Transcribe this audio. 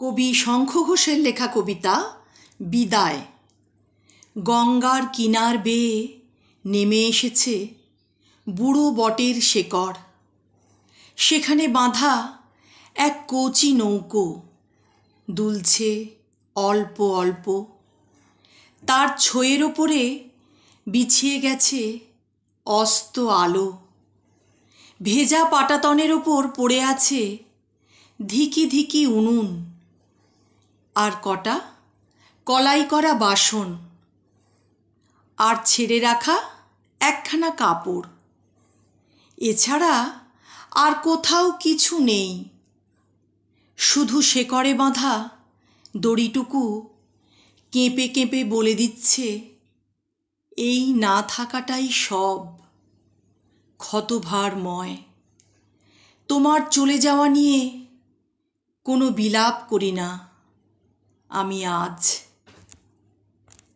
কবি শঙ্খ ঘোষের লেখা কবিতা বিদায়। গঙ্গার কিনার বেয়ে নেমে এসেছে বুড়ো বটের শেকড়। সেখানে বাঁধা এক কচি নৌকো দুলছে অল্প অল্প। তার ছোঁয়ের ওপরে বিছিয়ে গেছে অস্ত আলো। ভেজা পাটাতনের ওপর পড়ে আছে ধিকি ধিকি উনুন আর কটা কলাই করা বাসন আর ছেড়ে রাখা একখানা কাপড়। এছাড়া আর কোথাও কিছু নেই, শুধু শেকড়ে বাঁধা দড়িটুকু কেঁপে কেঁপে বলে দিচ্ছে এই না থাকাটাই সব। ক্ষতভারময় তোমার চলে যাওয়া নিয়ে কোনো বিলাপ করি না আমি আজ।